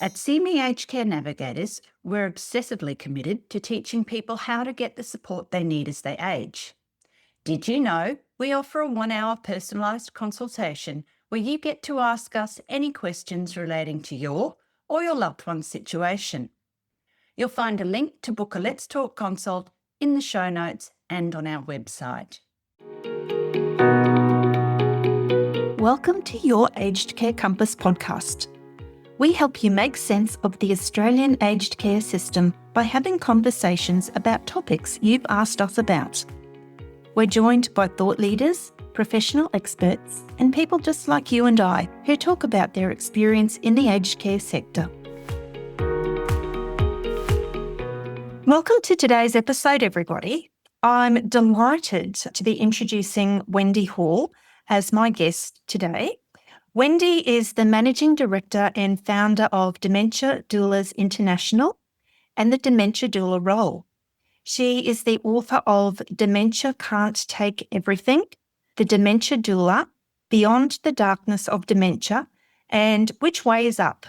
At CME Aged Care Navigators, we're obsessively committed to teaching people how to get the support they need as they age. Did you know we offer a 1-hour personalised consultation where you get to ask us any questions relating to your or your loved one's situation? You'll find a link to book a Let's Talk consult in the show notes and on our website. Welcome to your Aged Care Compass podcast. We help you make sense of the Australian aged care system by having conversations about topics you've asked us about. We're joined by thought leaders, professional experts, and people just like you and I who talk about their experience in the aged care sector. Welcome to today's episode, everybody. I'm delighted to be introducing Wendy Hall as my guest today. Wendy is the Managing Director and founder of Dementia Doulas International and the Dementia Doula role. She is the author of Dementia Can't Take Everything, The Dementia Doula, Beyond the Darkness of Dementia, and Which Way is Up.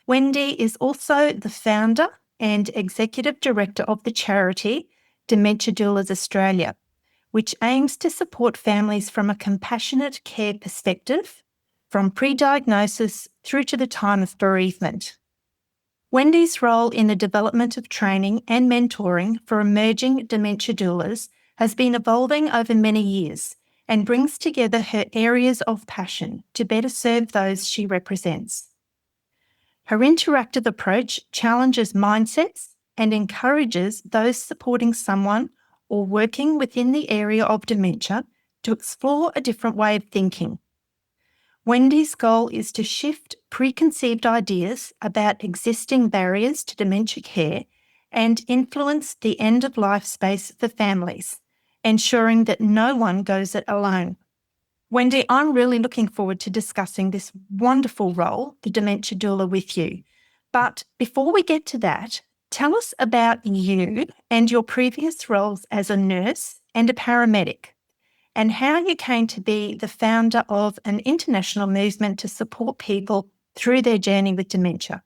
Wendy is also the founder and Executive Director of the charity Dementia Doulas Australia, which aims to support families from a compassionate care perspective, from pre-diagnosis through to the time of bereavement. Wendy's role in the development of training and mentoring for emerging dementia doulas has been evolving over many years and brings together her areas of passion to better serve those she represents. Her interactive approach challenges mindsets and encourages those supporting someone or working within the area of dementia to explore a different way of thinking. Wendy's goal is to shift preconceived ideas about existing barriers to dementia care and influence the end-of-life space for families, ensuring that no one goes it alone. Wendy, I'm really looking forward to discussing this wonderful role, the Dementia Doula, with you. But before we get to that, tell us about you and your previous roles as a nurse and a paramedic, and how you came to be the founder of an international movement to support people through their journey with dementia.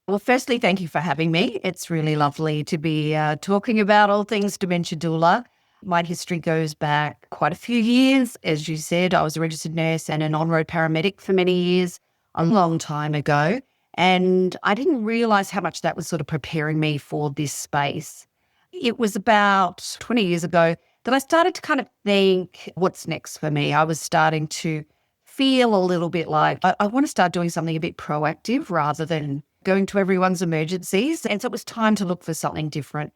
Well, firstly, thank you for having me. It's really lovely to be talking about all things Dementia Doula. My history goes back quite a few years. As you said, I was a registered nurse and an on-road paramedic for many years, a long time ago. And I didn't realise how much that was sort of preparing me for this space. It was about 20 years ago that I started to kind of think, what's next for me? I was starting to feel a little bit like I want to start doing something a bit proactive rather than going to everyone's emergencies. And so it was time to look for something different.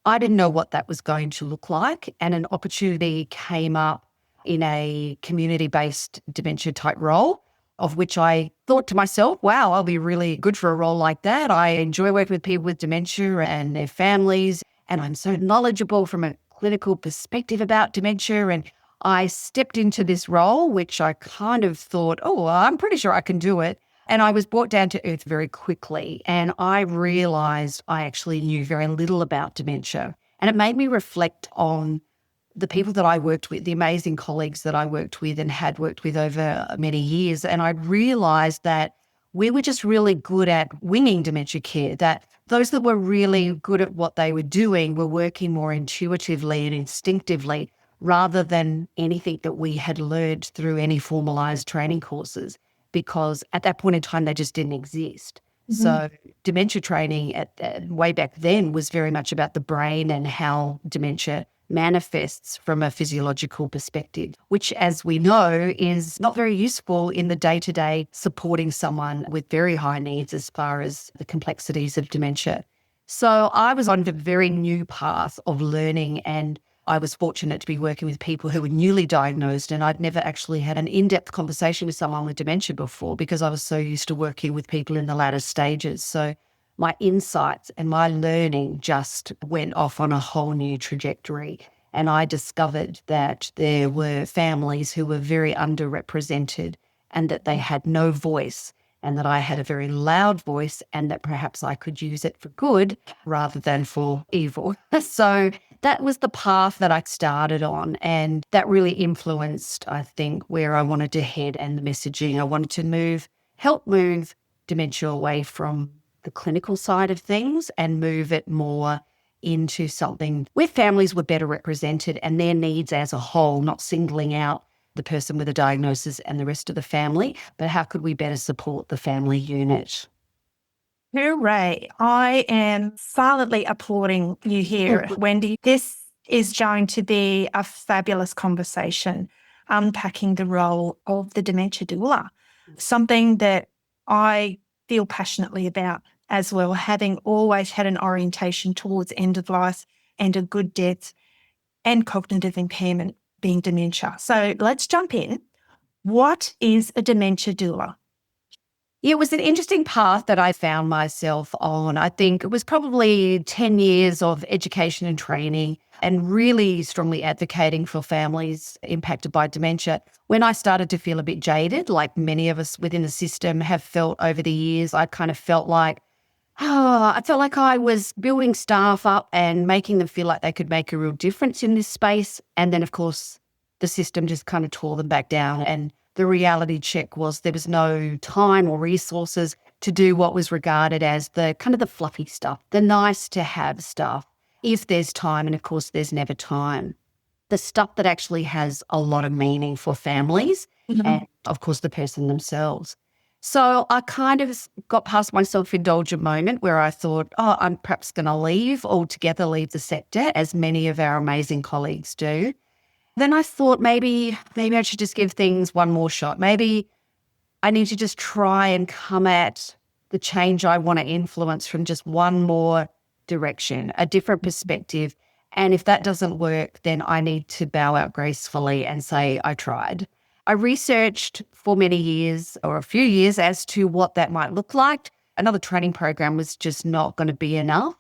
I didn't know what that was going to look like. And an opportunity came up in a community-based dementia type role, of which I thought to myself, wow, I'll be really good for a role like that. I enjoy working with people with dementia and their families, and I'm so knowledgeable from a clinical perspective about dementia. And I stepped into this role, which I kind of thought, oh, well, I'm pretty sure I can do it. And I was brought down to earth very quickly. And I realized I actually knew very little about dementia. And it made me reflect on the people that I worked with, the amazing colleagues that I worked with and had worked with over many years. And I realized that we were just really good at winging dementia care, that those that were really good at what they were doing were working more intuitively and instinctively rather than anything that we had learned through any formalized training courses, because at that point in time, they just didn't exist. Mm-hmm. So dementia training way back then was very much about the brain and how dementia manifests from a physiological perspective, which, as we know, is not very useful in the day-to-day supporting someone with very high needs as far as the complexities of dementia. So I was on a very new path of learning, and I was fortunate to be working with people who were newly diagnosed, and I'd never actually had an in-depth conversation with someone with dementia before because I was so used to working with people in the latter stages. So my insights and my learning just went off on a whole new trajectory. And I discovered that there were families who were very underrepresented and that they had no voice, and that I had a very loud voice, and that perhaps I could use it for good rather than for evil. So that was the path that I started on, and that really influenced, I think, where I wanted to head and the messaging. I wanted to help move dementia away from the clinical side of things and move it more into something where families were better represented and their needs as a whole, not singling out the person with a diagnosis and the rest of the family, but how could we better support the family unit? Hooray. I am silently applauding you here, Wendy. This is going to be a fabulous conversation, unpacking the role of the dementia doula, something that I feel passionately about as well, having always had an orientation towards end of life and a good death and cognitive impairment being dementia. So let's jump in. What is a dementia doula? Yeah, it was an interesting path that I found myself on. I think it was probably 10 years of education and training and really strongly advocating for families impacted by dementia. When I started to feel a bit jaded, like many of us within the system have felt over the years, I kind of felt like, I felt like I was building staff up and making them feel like they could make a real difference in this space. And then, of course, the system just kind of tore them back down. And the reality check was there was no time or resources to do what was regarded as the kind of the fluffy stuff, the nice to have stuff, if there's time. And of course, there's never time. The stuff that actually has a lot of meaning for families and, of course, the person themselves. So I kind of got past my self-indulgent moment where I thought, I'm perhaps going to leave altogether, leave the sector, as many of our amazing colleagues do. Then I thought maybe I should just give things one more shot. Maybe I need to just try and come at the change I want to influence from just one more direction, a different perspective. And if that doesn't work, then I need to bow out gracefully and say, I tried. I researched for many years or a few years as to what that might look like. Another training program was just not going to be enough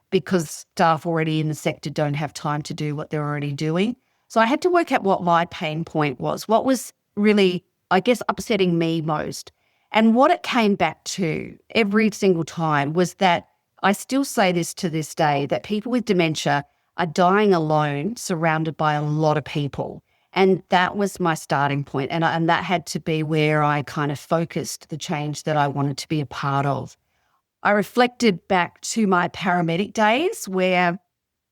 because staff already in the sector don't have time to do what they're already doing. So I had to work out what my pain point was, what was really, I guess, upsetting me most. And what it came back to every single time was that I still say this to this day, that people with dementia are dying alone, surrounded by a lot of people. And that was my starting point. And that had to be where I kind of focused the change that I wanted to be a part of. I reflected back to my paramedic days where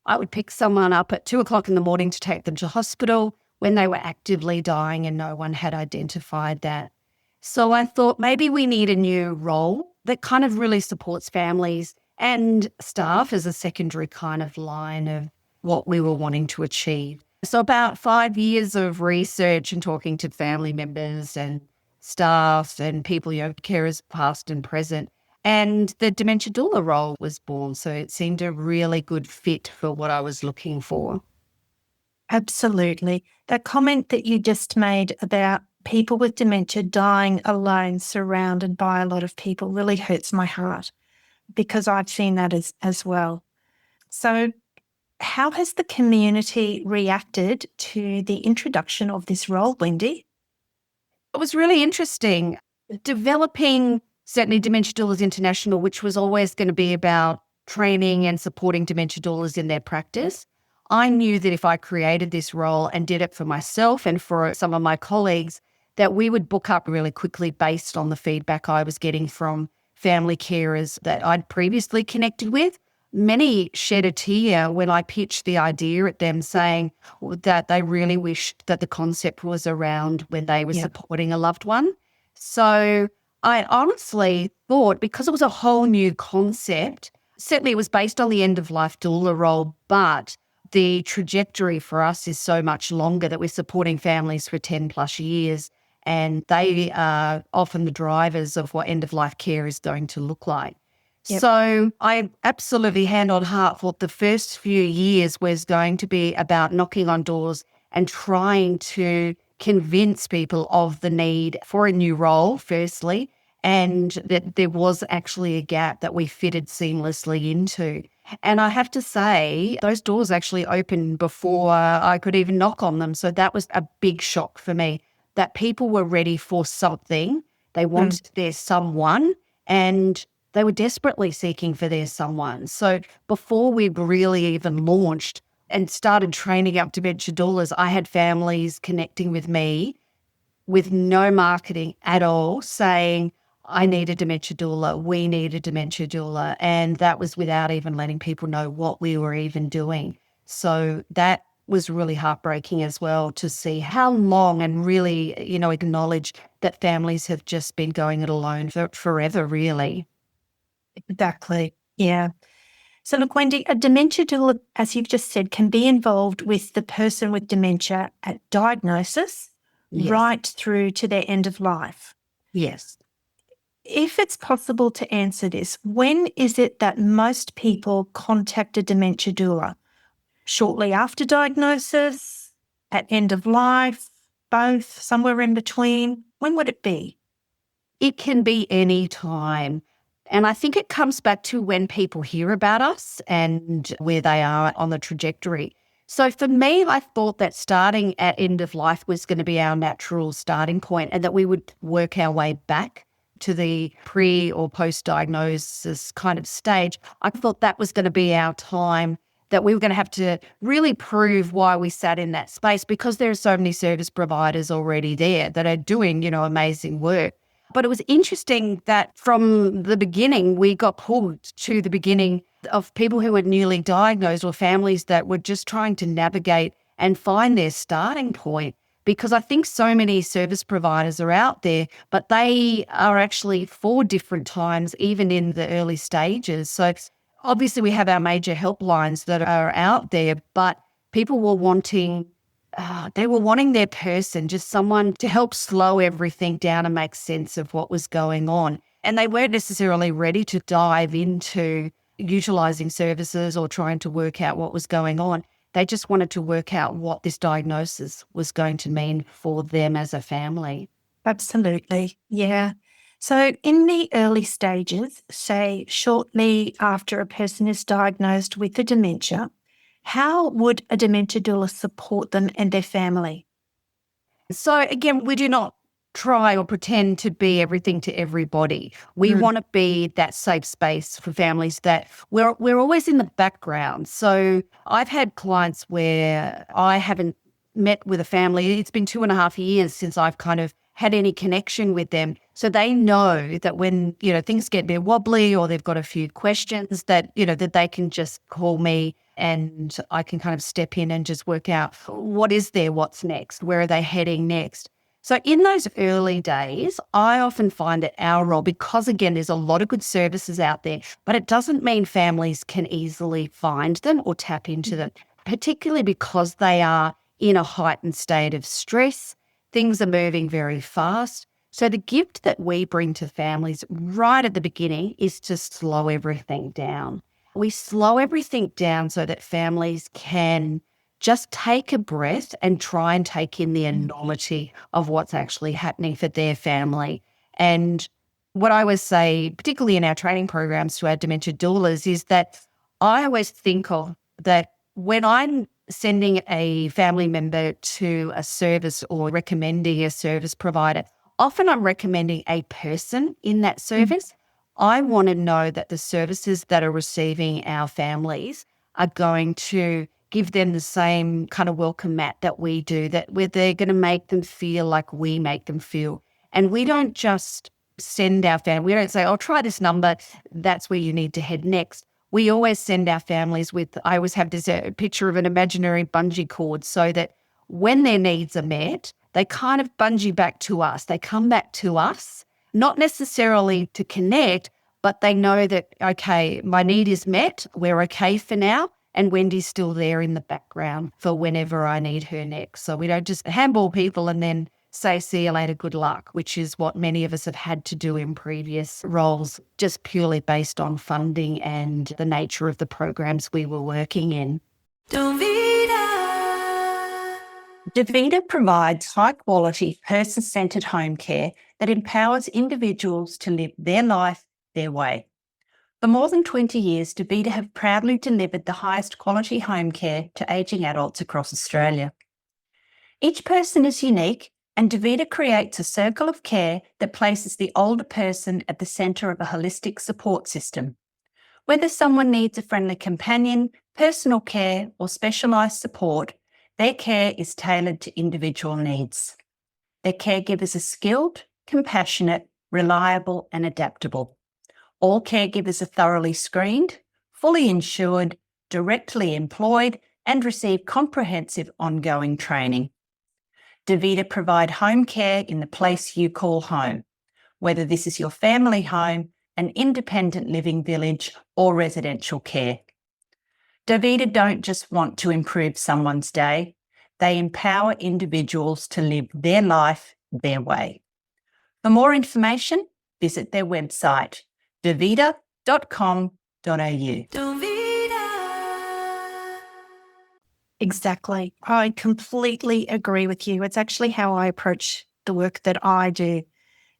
I would pick someone up at 2:00 in the morning to take them to hospital when they were actively dying and no one had identified that. So I thought maybe we need a new role that kind of really supports families and staff as a secondary kind of line of what we were wanting to achieve. So about 5 years of research and talking to family members and staff and people, carers past and present, and the dementia doula role was born. So it seemed a really good fit for what I was looking for. Absolutely. That comment that you just made about people with dementia dying alone, surrounded by a lot of people, really hurts my heart because I've seen that as well. So how has the community reacted to the introduction of this role, Wendy? It was really interesting developing certainly Dementia Doulas International, which was always going to be about training and supporting dementia doulas in their practice. I knew that if I created this role and did it for myself and for some of my colleagues, that we would book up really quickly based on the feedback I was getting from family carers that I'd previously connected with. Many shed a tear when I pitched the idea at them, saying that they really wished that the concept was around when they were supporting a loved one. So I honestly thought, because it was a whole new concept, certainly it was based on the end-of-life doula role, but the trajectory for us is so much longer that we're supporting families for 10 plus years, and they are often the drivers of what end-of-life care is going to look like. Yep. So I absolutely hand on heart thought the first few years was going to be about knocking on doors and trying to convince people of the need for a new role, firstly, and that there was actually a gap that we fitted seamlessly into. And I have to say, those doors actually opened before I could even knock on them. So that was a big shock for me, that people were ready for something. They wanted their someone, and they were desperately seeking for their someone. So before we really even launched and started training up dementia doulas, I had families connecting with me with no marketing at all, saying, I need a dementia doula, we need a dementia doula. And that was without even letting people know what we were even doing. So that was really heartbreaking as well to see how long and really, acknowledge that families have just been going it alone for forever, really. Exactly. Yeah. So look, Wendy, a dementia doula, as you've just said, can be involved with the person with dementia at diagnosis Yes. right through to their end of life. Yes. If it's possible to answer this, when is it that most people contact a dementia doula? Shortly after diagnosis, at end of life, both, somewhere in between? When would it be? It can be any time. And I think it comes back to when people hear about us and where they are on the trajectory. So for me, I thought that starting at end of life was going to be our natural starting point and that we would work our way back to the pre or post diagnosis kind of stage. I thought that was going to be our time, that we were going to have to really prove why we sat in that space, because there are so many service providers already there that are doing, amazing work. But it was interesting that from the beginning, we got pulled to the beginning of people who were newly diagnosed or families that were just trying to navigate and find their starting point. Because I think so many service providers are out there, but they are actually for different times, even in the early stages. So obviously we have our major helplines that are out there, but people were wanting their person, just someone to help slow everything down and make sense of what was going on. And they weren't necessarily ready to dive into utilising services or trying to work out what was going on. They just wanted to work out what this diagnosis was going to mean for them as a family. Absolutely. Yeah. So in the early stages, say shortly after a person is diagnosed with a dementia, how would a dementia doula support them and their family? So again, we do not try or pretend to be everything to everybody. We want to be that safe space for families that we're always in the background. So I've had clients where I haven't met with a family. It's been 2.5 years since I've kind of had any connection with them. So they know that when, things get a bit wobbly or they've got a few questions that, that they can just call me and I can kind of step in and just work out what is there, what's next, where are they heading next. So in those early days, I often find that our role, because again, there's a lot of good services out there, but it doesn't mean families can easily find them or tap into them, particularly because they are in a heightened state of stress. Things are moving very fast. So the gift that we bring to families right at the beginning is to slow everything down. We slow everything down so that families can just take a breath and try and take in the enormity of what's actually happening for their family. And what I always say, particularly in our training programs to our dementia doulas, is that I always think of that when I'm sending a family member to a service or recommending a service provider, often I'm recommending a person in that service. I want to know that the services that are receiving our families are going to give them the same kind of welcome mat that we do, that where they're going to make them feel like we make them feel. And we don't just send our family, we don't say, oh, try this number, that's where you need to head next. We always send our families with, I always have this picture of an imaginary bungee cord so that when their needs are met, they kind of bungee back to us. They come back to us, not necessarily to connect, but they know that, okay, my need is met, we're okay for now, and Wendy's still there in the background for whenever I need her next. So we don't just handball people and then say, see you later, good luck, which is what many of us have had to do in previous roles, just purely based on funding and the nature of the programs we were working in. DaVita provides high-quality, person-centred home care that empowers individuals to live their life their way. For more than 20 years, DaVita have proudly delivered the highest quality home care to ageing adults across Australia. Each person is unique, and DaVita creates a circle of care that places the older person at the centre of a holistic support system. Whether someone needs a friendly companion, personal care, or specialised support, their care is tailored to individual needs. Their caregivers are skilled, compassionate, reliable and adaptable. All caregivers are thoroughly screened, fully insured, directly employed, and receive comprehensive ongoing training. DaVita provide home care in the place you call home, whether this is your family home, an independent living village, or residential care. DaVita don't just want to improve someone's day, they empower individuals to live their life their way. For more information, visit their website, davita.com.au. Exactly. I completely agree with you. It's actually how I approach the work that I do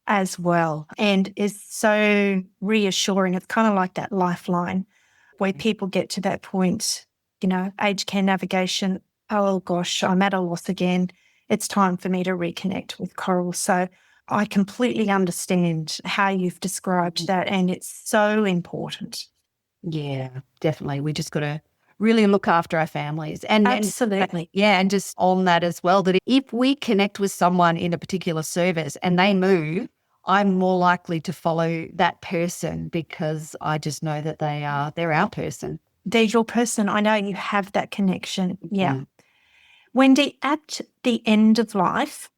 as well. And is so reassuring. It's kind of like that lifeline where people get to that point, aged care navigation. Oh gosh, I'm at a loss again. It's time for me to reconnect with Coral. So I completely understand how you've described that, and it's so important. Yeah, definitely. We just got to really look after our families. And Absolutely. and just on that as well, that if we connect with someone in a particular service and they move, I'm more likely to follow that person because I just know that they're our person. They're your person. I know you have that connection. Yeah. Wendy, at the end of life,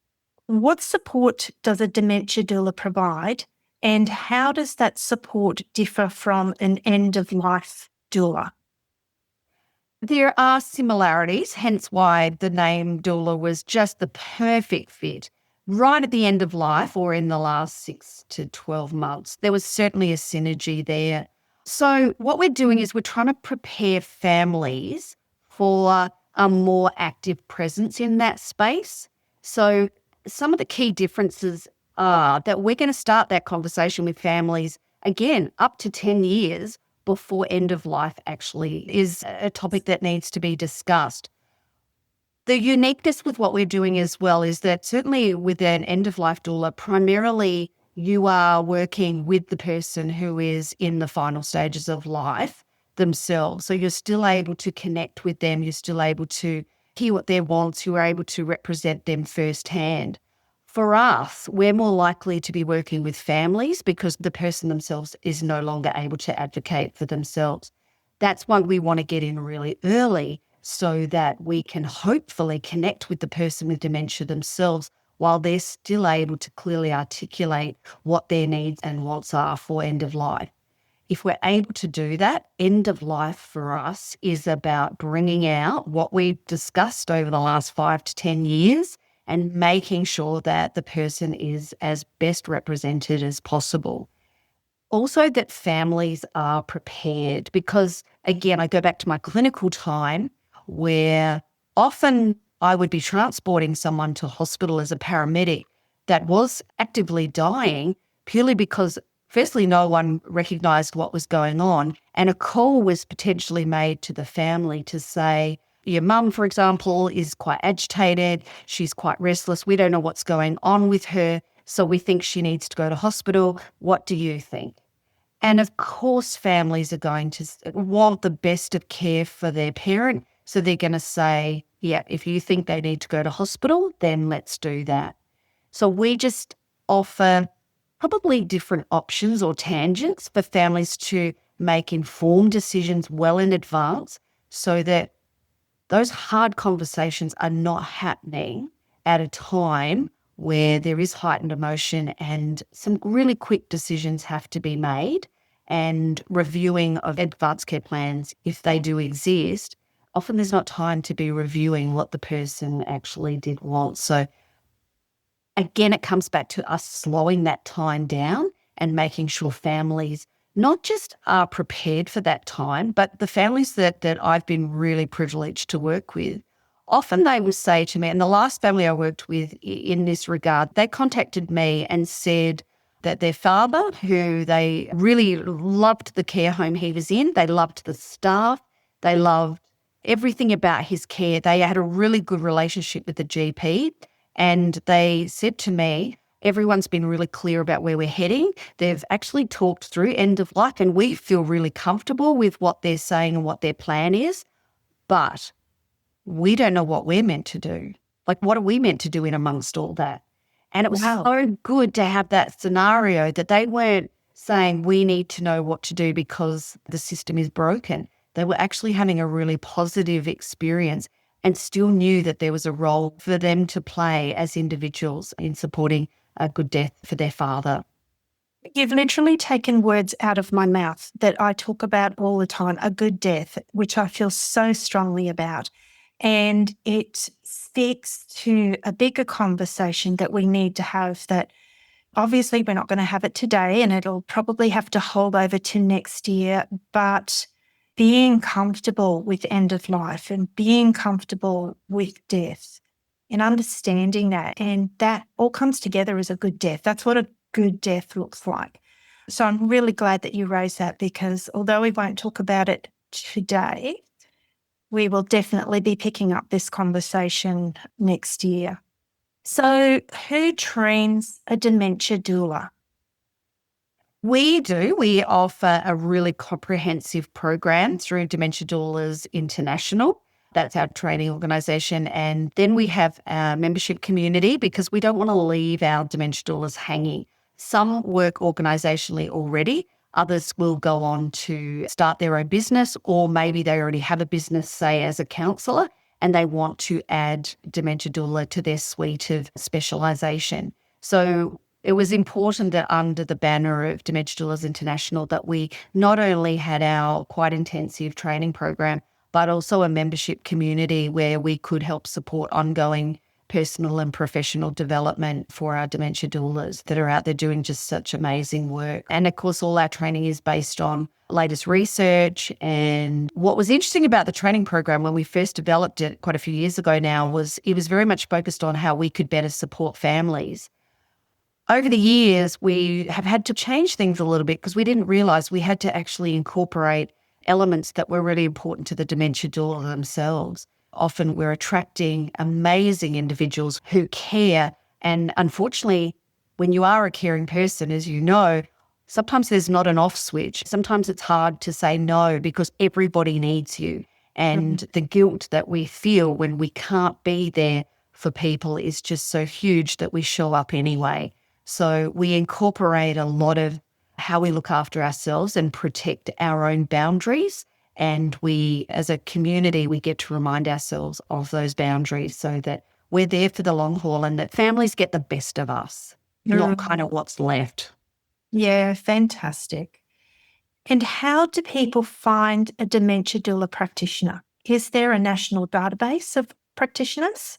what support does a dementia doula provide, and how does that support differ from an end-of-life doula? There are similarities, hence why the name doula was just the perfect fit. Right at the end of life or in the last 6 to 12 months, there was certainly a synergy there. So what we're doing is we're trying to prepare families for a more active presence in that space. So some of the key differences are that we're going to start that conversation with families, again, up to 10 years before end of life actually is a topic that needs to be discussed. The uniqueness with what we're doing as well is that certainly with an end of life doula, primarily you are working with the person who is in the final stages of life themselves. So you're still able to connect with them. You're still able to hear what their wants. You are able to represent them firsthand. For us, we're more likely to be working with families because the person themselves is no longer able to advocate for themselves. That's why we want to get in really early so that we can hopefully connect with the person with dementia themselves while they're still able to clearly articulate what their needs and wants are for end of life. If we're able to do that, end of life for us is about bringing out what we've discussed over the last 5 to 10 years and making sure that the person is as best represented as possible. Also that families are prepared because, again, I go back to my clinical time where often I would be transporting someone to hospital as a paramedic that was actively dying purely because firstly, no one recognised what was going on, and a call was potentially made to the family to say, your mum, for example, is quite agitated, she's quite restless, we don't know what's going on with her, so we think she needs to go to hospital. What do you think? And of course, families are going to want the best of care for their parent, so they're going to say, yeah, if you think they need to go to hospital, then let's do that. So we just offer probably different options or tangents for families to make informed decisions well in advance so that those hard conversations are not happening at a time where there is heightened emotion and some really quick decisions have to be made, and reviewing of advanced care plans, if they do exist, often there's not time to be reviewing what the person actually did want. So again, it comes back to us slowing that time down and making sure families not just are prepared for that time, but the families that I've been really privileged to work with, often they will say to me, and the last family I worked with in this regard, they contacted me and said that their father, who they really loved the care home he was in, they loved the staff, they loved everything about his care. They had a really good relationship with the GP. And they said to me, everyone's been really clear about where we're heading. They've actually talked through end of life and we feel really comfortable with what they're saying and what their plan is. But we don't know what we're meant to do. Like, what are we meant to do in amongst all that? And it was Wow. so good to have that scenario that they weren't saying we need to know what to do because the system is broken. They were actually having a really positive experience and still knew that there was a role for them to play as individuals in supporting a good death for their father. You've literally taken words out of my mouth that I talk about all the time, a good death, which I feel so strongly about. And it speaks to a bigger conversation that we need to have, that obviously we're not going to have it today and it'll probably have to hold over to next year, but being comfortable with end of life and being comfortable with death and understanding that, and that all comes together as a good death. That's what a good death looks like. So I'm really glad that you raised that, because although we won't talk about it today, we will definitely be picking up this conversation next year. So who trains a dementia doula? We do. We offer a really comprehensive program through Dementia Doulas International. That's our training organisation. And then we have our membership community, because we don't want to leave our dementia doulas hanging. Some work organisationally already. Others will go on to start their own business, or maybe they already have a business, say, as a counsellor, and they want to add dementia doula to their suite of specialisation. So it was important that under the banner of Dementia Doulas International that we not only had our quite intensive training program, but also a membership community where we could help support ongoing personal and professional development for our dementia doulas that are out there doing just such amazing work. And of course, all our training is based on latest research. And what was interesting about the training program when we first developed it quite a few years ago now was it was very much focused on how we could better support families. Over the years, we have had to change things a little bit because we didn't realise we had to actually incorporate elements that were really important to the dementia doula themselves. Often we're attracting amazing individuals who care. And unfortunately, when you are a caring person, as you know, sometimes there's not an off switch. Sometimes it's hard to say no because everybody needs you. And the guilt that we feel when we can't be there for people is just so huge that we show up anyway. So we incorporate a lot of how we look after ourselves and protect our own boundaries. And we, as a community, we get to remind ourselves of those boundaries so that we're there for the long haul and that families get the best of us, not kind of what's left. Yeah, fantastic. And how do people find a dementia doula practitioner? Is there a national database of practitioners?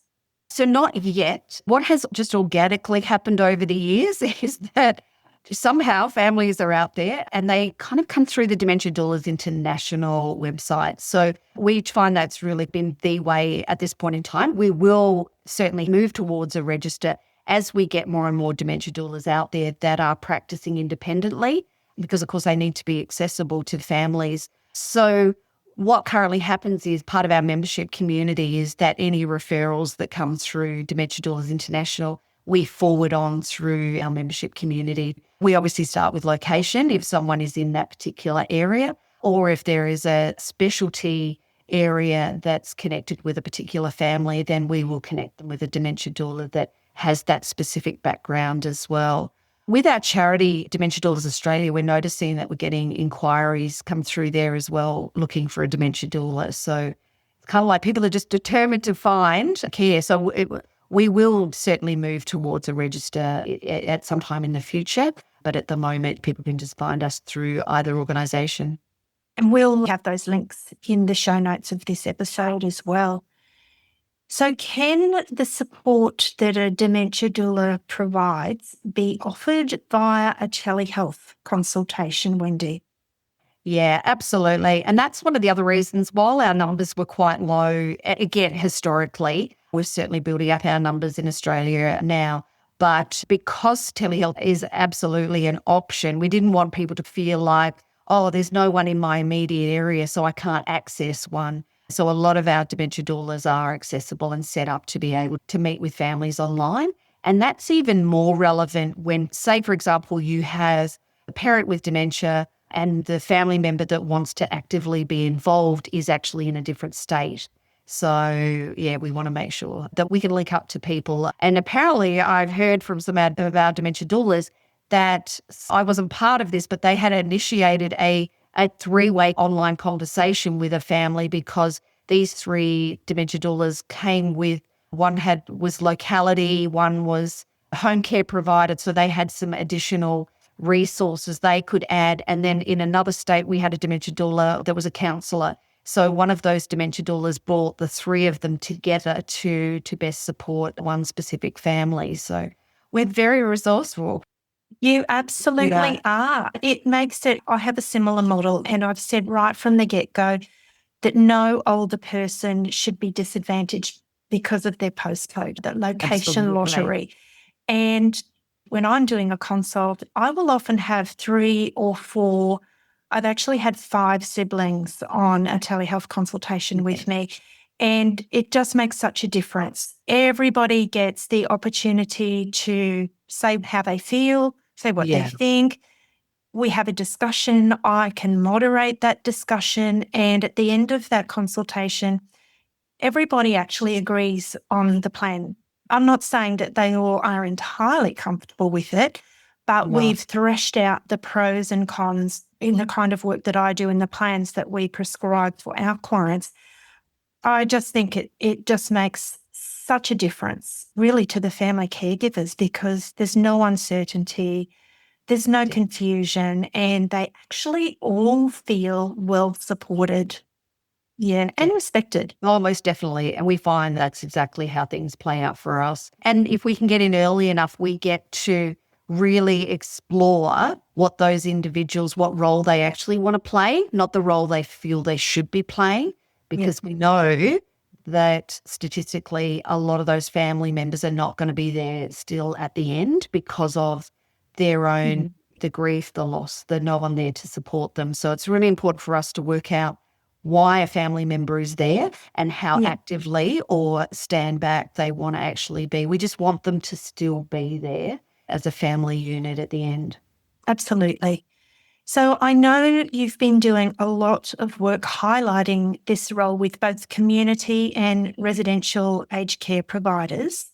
So not yet. What has just organically happened over the years is that somehow families are out there and they kind of come through the Dementia Doulas International website. So we find that's really been the way at this point in time. We will certainly move towards a register as we get more and more dementia doulas out there that are practicing independently, because of course they need to be accessible to families. So what currently happens is part of our membership community is that any referrals that come through Dementia Doulas International, we forward on through our membership community. We obviously start with location if someone is in that particular area, or if there is a specialty area that's connected with a particular family, then we will connect them with a dementia doula that has that specific background as well. With our charity, Dementia Doulas Australia, we're noticing that we're getting inquiries come through there as well, looking for a dementia doula. So it's kind of like people are just determined to find care. So we will certainly move towards a register at some time in the future. But at the moment, people can just find us through either organisation. And we'll have those links in the show notes of this episode as well. So can the support that a dementia doula provides be offered via a telehealth consultation, Wendy? Yeah, absolutely. And that's one of the other reasons while our numbers were quite low, again, historically, we're certainly building up our numbers in Australia now. But because telehealth is absolutely an option, we didn't want people to feel like, oh, there's no one in my immediate area, so I can't access one. So a lot of our dementia doulas are accessible and set up to be able to meet with families online. And that's even more relevant when, say, for example, you have a parent with dementia and the family member that wants to actively be involved is actually in a different state. So, yeah, we want to make sure that we can link up to people. And apparently I've heard from some of our dementia doulas that I wasn't part of this, but they had initiated a 3-way online conversation with a family because these 3 dementia doulas came with, one was locality, one was home care provided. So they had some additional resources they could add. And then in another state, we had a dementia doula that was a counsellor. So one of those dementia doulas brought the 3 of them together to best support one specific family. So we're very resourceful. You absolutely are. It makes it, I have a similar model, and I've said right from the get-go that no older person should be disadvantaged because of their postcode, that location lottery. And when I'm doing a consult, I will often have 3 or 4. I've actually had 5 siblings on a telehealth consultation with me, and it just makes such a difference. Everybody gets the opportunity to say how they feel, say what they think. We have a discussion. I can moderate that discussion. And at the end of that consultation, everybody actually agrees on the plan. I'm not saying that they all are entirely comfortable with it, but we've threshed out the pros and cons in the kind of work that I do and the plans that we prescribe for our clients. I just think it just makes such a difference really to the family caregivers because there's no uncertainty, there's no confusion, and they actually all feel well supported. Yeah, and respected. Oh, most definitely. And we find that's exactly how things play out for us. And if we can get in early enough, we get to really explore what those individuals, what role they actually want to play, not the role they feel they should be playing, because we know that statistically a lot of those family members are not going to be there still at the end because of their own, the grief, the loss, the no one there to support them. So it's really important for us to work out why a family member is there and how actively or stand back they want to actually be. We just want them to still be there as a family unit at the end. Absolutely. So I know you've been doing a lot of work highlighting this role with both community and residential aged care providers.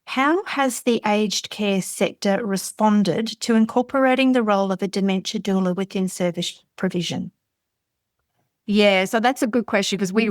How has the aged care sector responded to incorporating the role of a dementia doula within service provision? Yeah, so that's a good question because we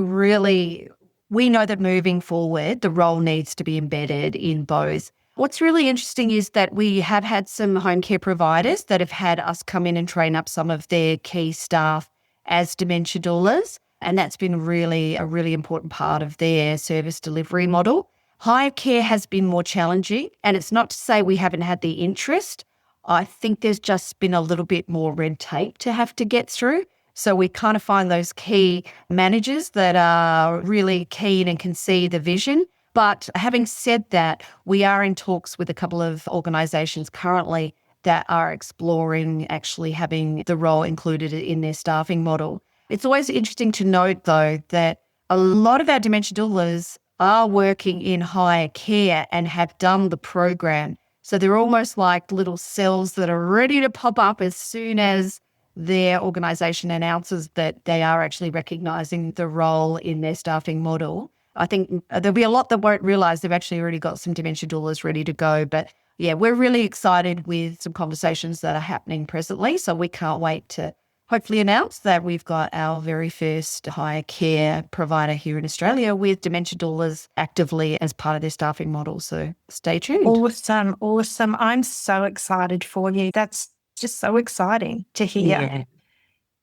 know that moving forward, the role needs to be embedded in both. What's really interesting is that we have had some home care providers that have had us come in and train up some of their key staff as dementia doulas, and that's been a really important part of their service delivery model. Higher care has been more challenging, and it's not to say we haven't had the interest. I think there's just been a little bit more red tape to have to get through. So we kind of find those key managers that are really keen and can see the vision. But having said that, we are in talks with a couple of organisations currently that are exploring actually having the role included in their staffing model. It's always interesting to note, though, that a lot of our dementia doulas are working in higher care and have done the program. So they're almost like little cells that are ready to pop up as soon as their organisation announces that they are actually recognising the role in their staffing model. I think there'll be a lot that won't realise they've actually already got some dementia doulas ready to go. But yeah, we're really excited with some conversations that are happening presently. So we can't wait to hopefully announce that we've got our very first higher care provider here in Australia with dementia doulas actively as part of their staffing model. So stay tuned. Awesome. I'm so excited for you. That's just so exciting to hear. Yeah.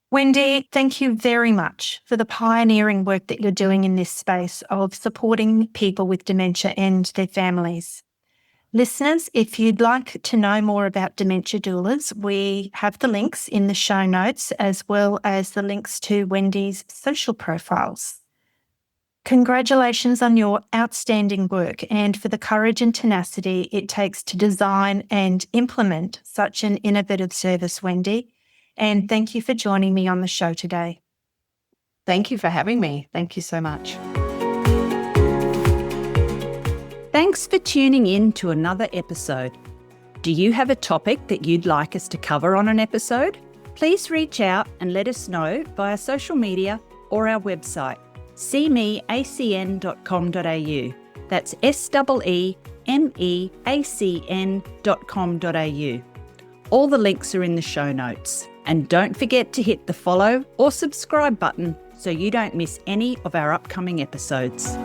Wendy, thank you very much for the pioneering work that you're doing in this space of supporting people with dementia and their families. Listeners, if you'd like to know more about dementia doulas, we have the links in the show notes as well as the links to Wendy's social profiles. Congratulations on your outstanding work and for the courage and tenacity it takes to design and implement such an innovative service, Wendy. And thank you for joining me on the show today. Thank you for having me. Thank you so much. Thanks for tuning in to another episode. Do you have a topic that you'd like us to cover on an episode? Please reach out and let us know via social media or our website. seemeacn.com.au. That's seemeacn.com.au. All the links are in the show notes. And don't forget to hit the follow or subscribe button so you don't miss any of our upcoming episodes.